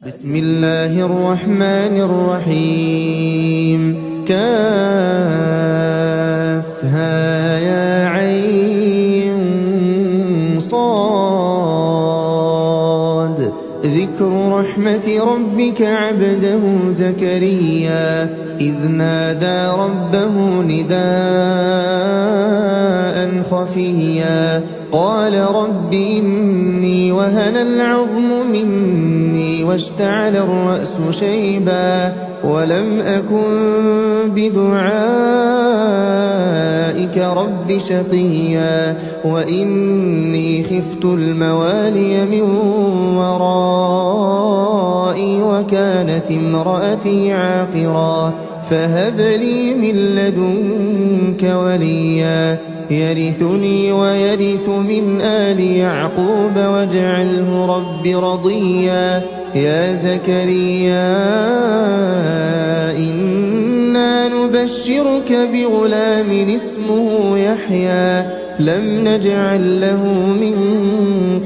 بسم الله الرحمن الرحيم. كافها يا عين صاد. ذكر رحمة ربك عبده زكريا إذ نادى ربه نداء خفيا قال رب إني وهن العظم مني واشتعل الرأس شيبا ولم أكن بدعائك رب شقيا وإني خفت الموالي من ورائي وكانت امرأتي عاقرا فهب لي من لدنك وليا يرثني ويرث من آل يعقوب واجعله رب رضيا يا زكريا إنا نبشرك بغلام اسمه يحيى لم نجعل له من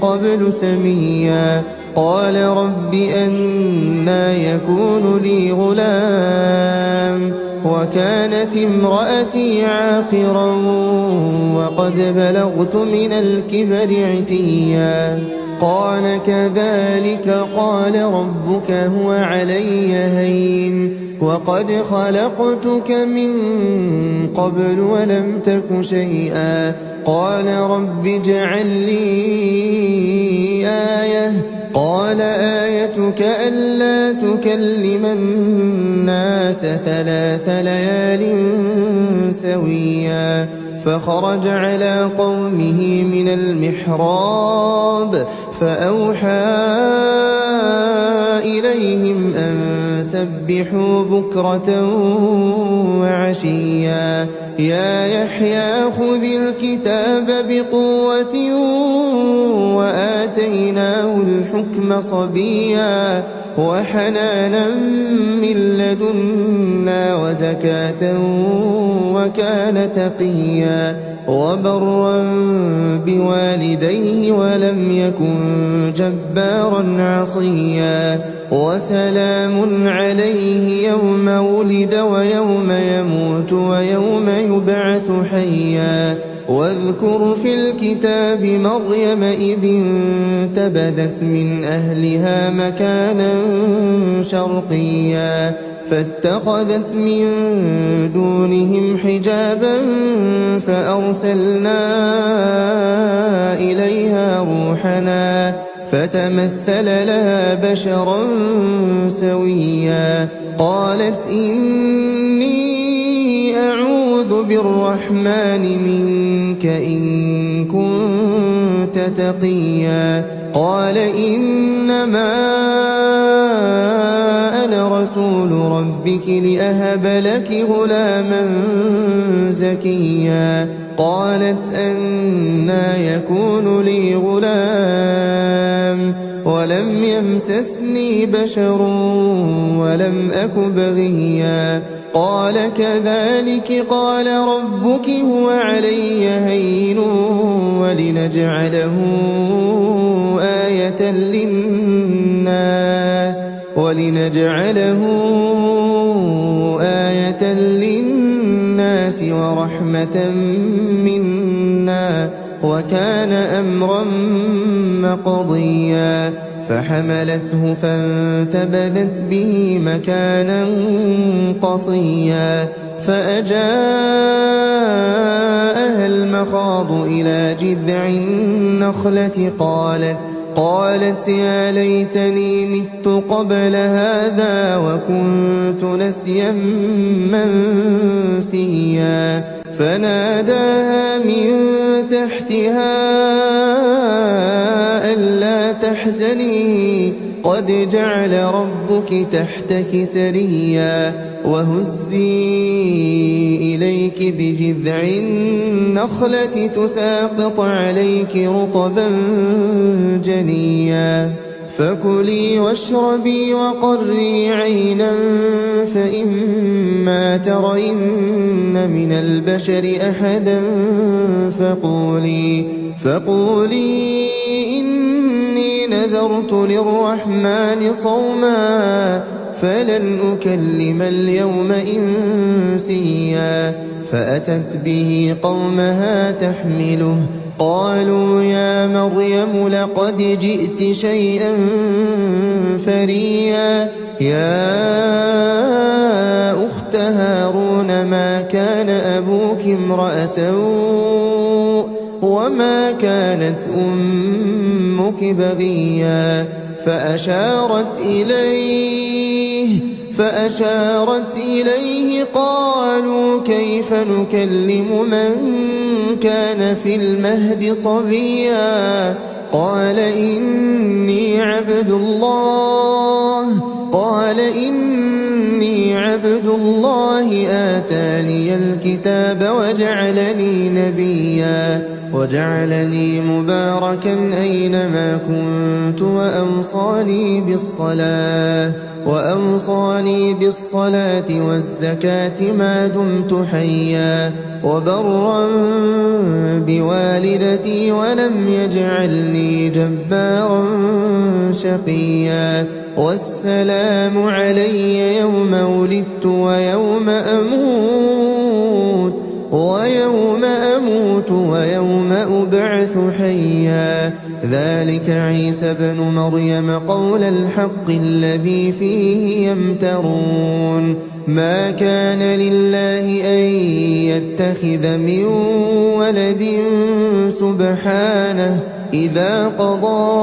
قبل سميا قال رب أنى يكون لي غلام وكانت امرأتي عاقرا وقد بلغت من الكبر عتيا قال كذلك قال ربك هو علي هين وقد خلقتك من قبل ولم تك شيئا قال رب اجعل لي آية قال آيتك ألا تكلم الناس 3 ليال سويا فخرج على قومه من المحراب فأوحى إليهم أن سبحوا بكرة وعشيا يا يحيى خذ الكتاب بقوة وآتيناه الحكم صبيا وحنانا من لدنا وزكاة وكان تقيا وبرا بوالديه ولم يكن جبارا عصيا وسلام عليه يوم ولد ويوم يموت ويوم يبعث حيا واذكر في الكتاب مريم إذ انتبذت من أهلها مكانا شرقيا فاتخذت من دونهم حجابا فأرسلنا إليها روحنا فتمثل لها بشرا سويا قالت إني أعوذ بالرحمن منك إن كنت تقيا قال إنما أنا رسول ربك لأهب لك غلاما زكيا قالت أنى يكون لي غلام ولم يمسسني بشر ولم أك بغيا قال كذلك قال ربك هو علي هين ولنجعله آية للناس ورحمة منا وكان أمرا مقضيا فحملته فانتبذت به مكانا قصيا فأجاءها المخاض إلى جذع النخلة قالت يا ليتني مت قبل هذا وكنت نسيا منسيا فناداها من تحتها ألا تحزني قد جعل ربك تحتك سريا وهزي إليك بجذع النخلة تساقط عليك رطبا جنيا فكلي واشربي وقري عينا فإما ترين من البشر أحدا فقولي إني نذرت نذرت للرحمن صوما فلن أكلم اليوم إنسيا فأتت به قومها تحمله قالوا يا مريم لقد جئت شيئا فريا يا أخت هارون ما كان أبوك امرأ سوء وما كانت أمك بغيا فأشارت إليه قالوا كيف نكلم من كان في المهد صبيا قال إني عبد الله آتاني الكتاب وجعلني مباركا أينما كنت وأوصاني بالصلاة والزكاة ما دمت حيا وبرا بوالدتي ولم يجعلني جبارا شقيا والسلام علي يوم ولدت ويوم أموت ويوم أبعث حيا ذلك عيسى بن مريم قول الحق الذي فيه يمترون ما كان لله أن يتخذ من ولد سبحانه إذا قضى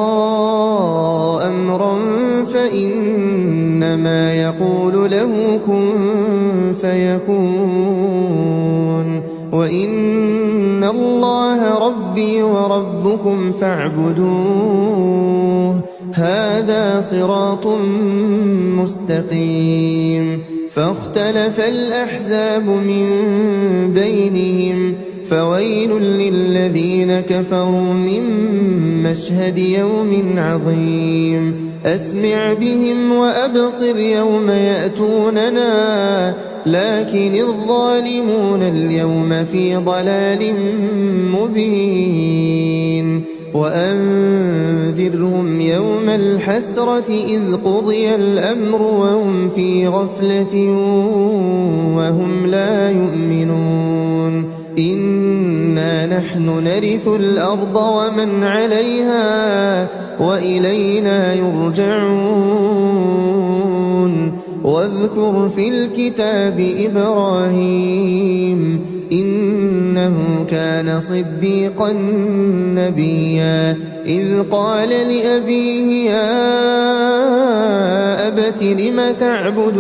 أمرا فإنما يقول له كن فيكون وإن الله ربي وربكم فاعبدوه هذا صراط مستقيم فاختلف الأحزاب من بينهم فويل للذين كفروا من مشهد يوم عظيم أسمع بهم وأبصر يوم يأتوننا لكن الظالمون اليوم في ضلال مبين وأنذرهم يوم الحسرة إذ قضي الأمر وهم في غفلة وهم لا يؤمنون إنا نحن نرث الأرض ومن عليها وإلينا يرجعون واذكر في الكتاب إبراهيم إنه كان صديقا نبيا إذ قال لأبيه يا أبت لم تعبد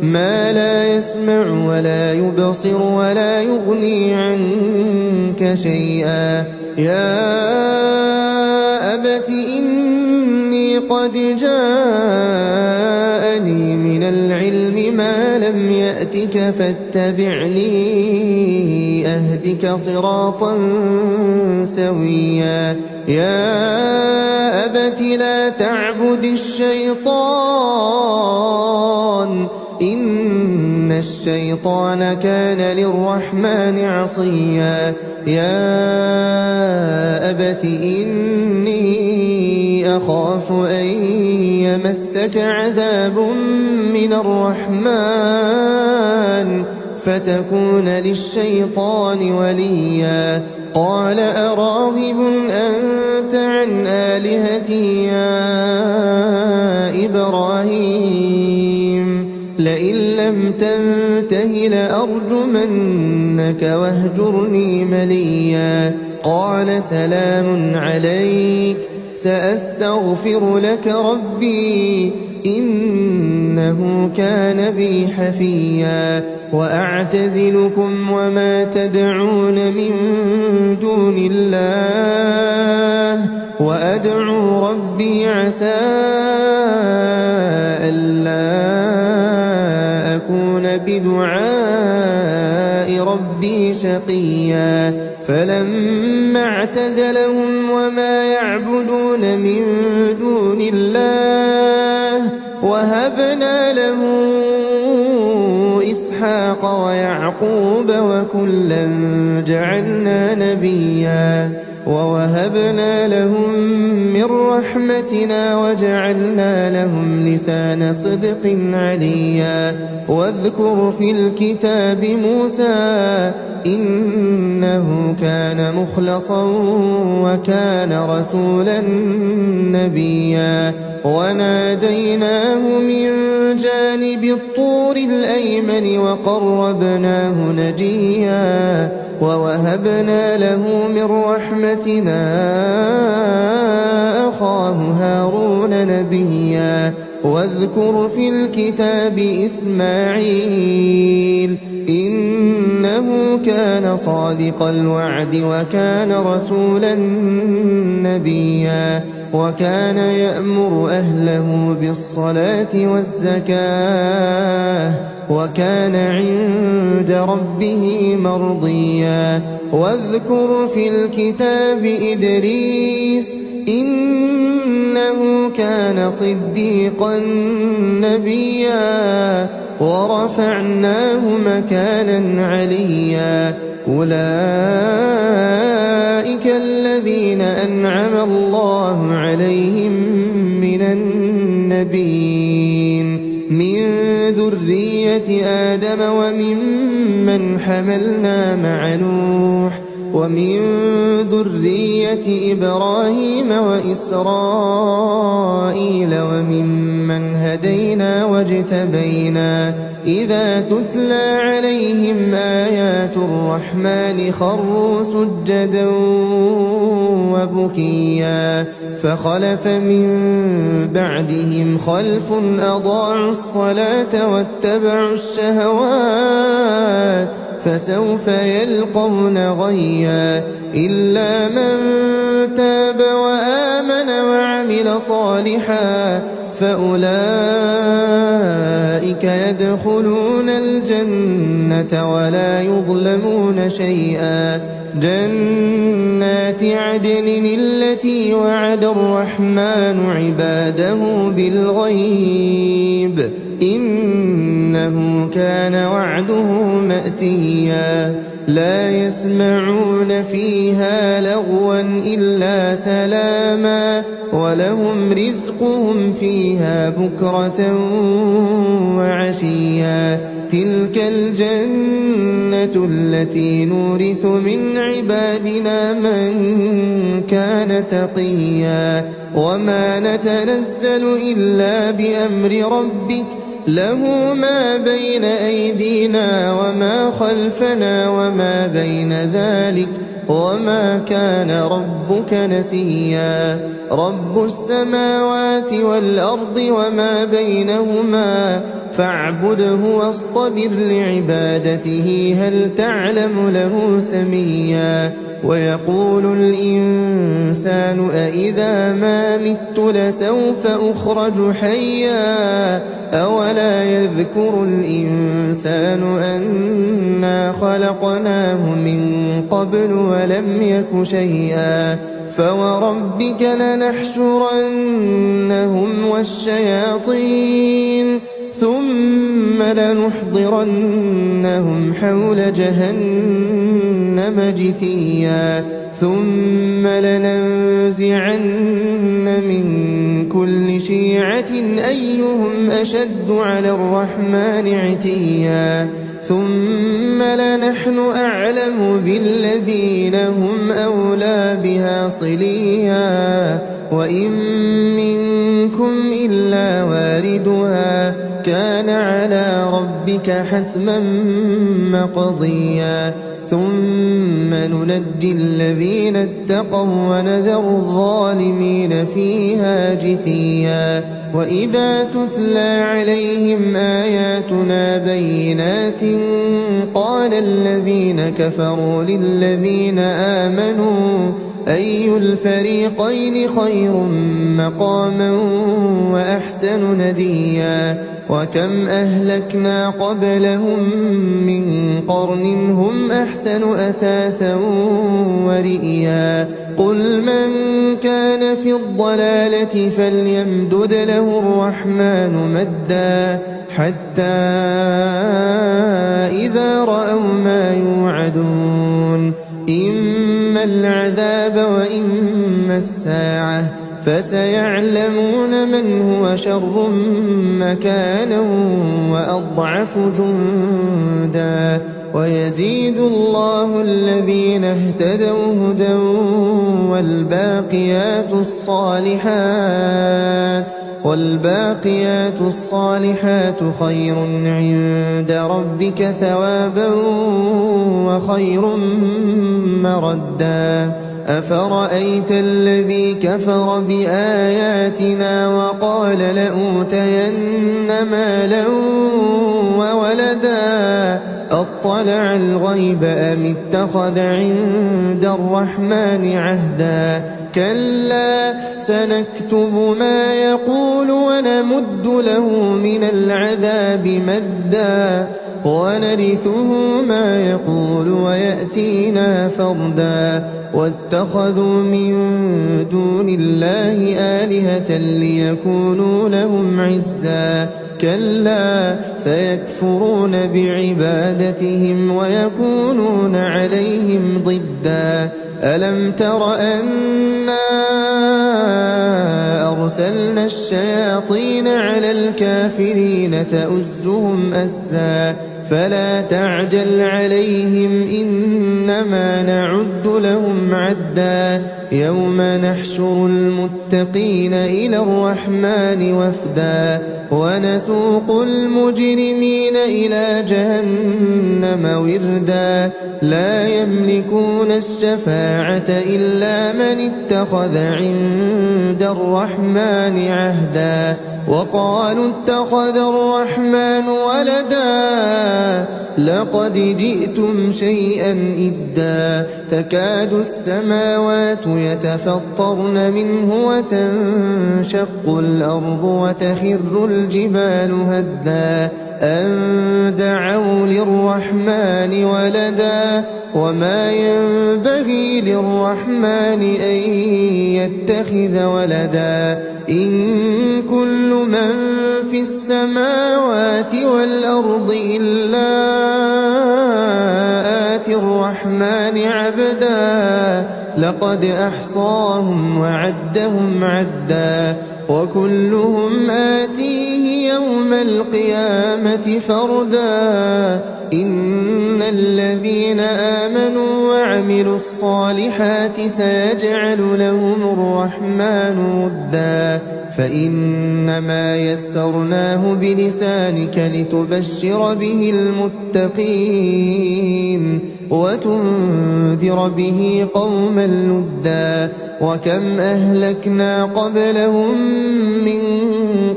ما لا يسمع ولا يبصر ولا يغني عنك شيئا يا أبت إني قد جاءني من العلم ما لم يأتك فاتبعني أهدك صراطا سويا يا أبت لا تعبد الشيطان إن الشيطان كان للرحمن عصيا يا أبت إني أخاف أن يمسك عذاب من الرحمن فتكون للشيطان وليا قال أراغب أنت عن آلهتي يا إبراهيم لئن لم تنته لأرجمنك واهجرني مليا قال سلام عليك سأستغفر لك ربي إنه كان بي حفيا وأعتزلكم وما تدعون من دون الله وأدعو ربي عسى ألا أكون بدعاء ربي شقيا فلما اعتزلهم وما يعبدون من دون الله وهبنا له إسحاق ويعقوب وكلا جعلنا نبيا ووهبنا لهم من رحمتنا وجعلنا لهم لسان صدق عليا واذكر في الكتاب موسى إنه كان مخلصا وكان رسولا نبيا وناديناه من جانب الطور الأيمن وقربناه نجيا ووهبنا له من رحمتنا أخاه هارون نبيا واذكر في الكتاب إسماعيل إنه كان صادق الوعد وكان رسولا نبيا وكان يأمر أهله بالصلاة والزكاة وكان عند ربه مرضيا واذكر في الكتاب إدريس إنه كان صديقا نبيا ورفعناه مكانا عليا أولئك الذين أنعم الله عليهم من النبيين من ذرية آدم وممن حملنا مع نوح ومن ذرية إبراهيم وإسرائيل وممن هدينا واجتبينا إذا تتلى عليهم آيات الرحمن خروا سجدا وبكيا فخلف من بعدهم خلف أضاعوا الصلاة واتبعوا الشهوات فسوف يلقون غيا إلا من تاب وآمن وعمل صالحا فأولئك يدخلون الجنة ولا يظلمون شيئا جنات عدن التي وعد الرحمن عباده بالغيب إنه كان وعده مأتيا لا يسمعون فيها لغوا إلا سلاما ولهم رزقهم فيها بكرة وعشيا تلك الجنة التي نورث من عبادنا من كان تقيا وما نتنزل إلا بأمر ربك له ما بين أيدينا وما خلفنا وما بين ذلك وما كان ربك نسيا رب السماوات والأرض وما بينهما فاعبده واصطبر لعبادته هل تعلم له سميا ويقول الإنسان أإذا ما مت لسوف أخرج حيا أولا يذكر الإنسان أنا خلقناه من قبل ولم يك شيئا فوربك لنحشرنهم والشياطين ثم لنحضرنهم حول جهنم جثيا ثم لننزعن من كل شيعة أيهم أشد على الرحمن عتيا ثم لنحن أعلم بالذين هم أولى بها صليا وإن منكم إلا واردها كان على ربك حتما مقضيا ثم ننجي الذين اتقوا ونذر الظالمين فيها جثيا وإذا تتلى عليهم آياتنا بينات قال الذين كفروا للذين آمنوا أي الفريقين خير مقاما وأحسن نديا وكم أهلكنا قبلهم من قرن هم أحسن أثاثا ورئيا قل من كان في الضلالة فليمدد له الرحمن مدا حتى إذا رأوا ما يوعدون إما إما العذاب وإما الساعة فسيعلمون من هو شر مكانا وأضعف جندا ويزيد الله الذين اهتدوا هدى والباقيات الصالحات خير عند ربك ثوابا وخير مردا أفرأيت الذي كفر بآياتنا وقال لأوتين مالا وولدا أطلع الغيب أم اتخذ عند الرحمن عهدا كلا سنكتب ما يقول ونمد له من العذاب مدا ونرثه ما يقول ويأتينا فردا واتخذوا من دون الله آلهة ليكونوا لهم عزا كلا سيكفرون بعبادتهم ويكونون عليهم ضدا ألم تر أنا أرسلنا الشياطين على الكافرين تؤزهم أزا فلا تعجل عليهم إنما نعد لهم عدا يوم نحشر المتقين إلى الرحمن وفدا ونسوق المجرمين إلى جهنم وردا لا يملكون الشفاعة إلا من اتخذ عند الرحمن عهدا وقالوا اتخذ الرحمن ولدا لقد جئتم شيئا إدا تكاد السماوات يتفطرن منه وتنشق الأرض وتخر الجبال هدا أن دعوا للرحمن ولدا وما ينبغي للرحمن أن يتخذ ولدا إن كل من في السماوات والأرض إلا آتي الرحمن عبدا لقد أحصاهم وعدهم عدا وكلهم آتيه يوم القيامة فردا إن الذين آمنوا وعملوا الصالحات سيجعل لهم الرحمن ودا فإنما يسرناه بلسانك لتبشر به المتقين وتنذر به قوما لدا وكم أهلكنا قبلهم من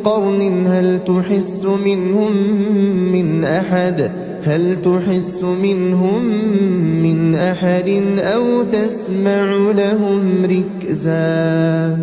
قرن هل تحس منهم من أحد أو تسمع لهم ركزا